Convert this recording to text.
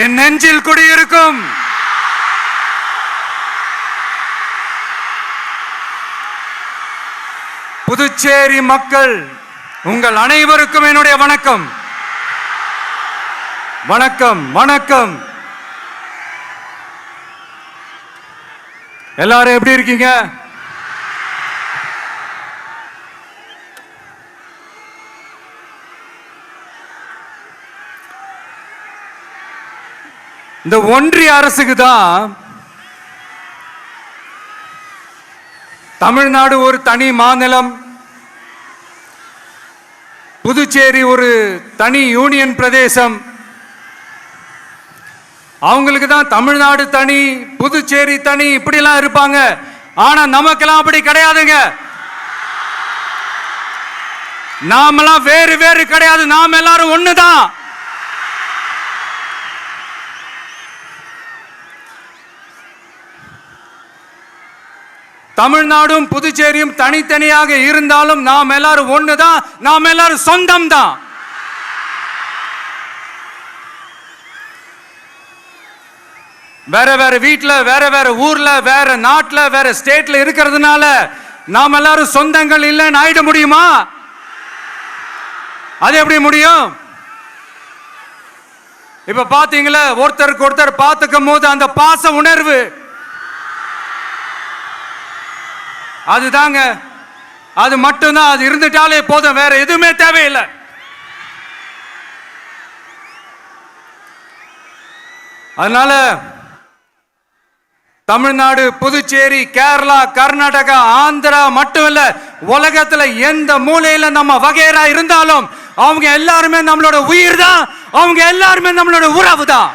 என் நெஞ்சில் குடியிருக்கும் புதுச்சேரி மக்கள் உங்கள் அனைவருக்கும் என்னுடைய வணக்கம். வணக்கம் வணக்கம். எல்லாரும் எப்படி இருக்கீங்க? இந்த ஒன்றிய அரசுக்கு தான் தமிழ்நாடு ஒரு தனி மாநிலம், புதுச்சேரி ஒரு தனி யூனியன் பிரதேசம். அவங்களுக்கு தான் தமிழ்நாடு தனி, புதுச்சேரி தனி, இப்படிலாம் இருப்பாங்க. ஆனா நமக்கெல்லாம் அப்படி கிடையாதுங்க. நாமெல்லாம் வேறு வேறு கிடையாது. நாம் எல்லாரும் ஒண்ணுதான். தமிழ்நாடும் புதுச்சேரியும் தனித்தனியாக இருந்தாலும் நாம் எல்லாரும் ஒண்ணுதான். நாம் எல்லாரும் சொந்தம் தான். வேற வேற வீட்டுல, வேற வேற ஊர்ல, வேற நாட்டுல, வேற ஸ்டேட்ல இருக்கிறதுனால நாம் எல்லாரும் சொந்தங்கள் இல்லைன்னு ஆயிட முடியுமா? அது எப்படி முடியும்? இப்ப பாத்தீங்களா, ஒருத்தருக்கு ஒருத்தர் பார்த்துக்கும் போது அந்த பாச உணர்வு, அதுதாங்க, அது மட்டும்தான். அது இருந்துட்டாலே போதும், வேற எதுவுமே தேவையில்லை. அதனால தமிழ்நாடு, புதுச்சேரி, கேரளா, கர்நாடகா, ஆந்திரா மட்டும் இல்ல, உலகத்துல எந்த மூலையில நம்ம வகைரா இருந்தாலும் அவங்க எல்லாருமே நம்மளோட உயிர் தான். அவங்க எல்லாருமே நம்மளோட உறவு தான்.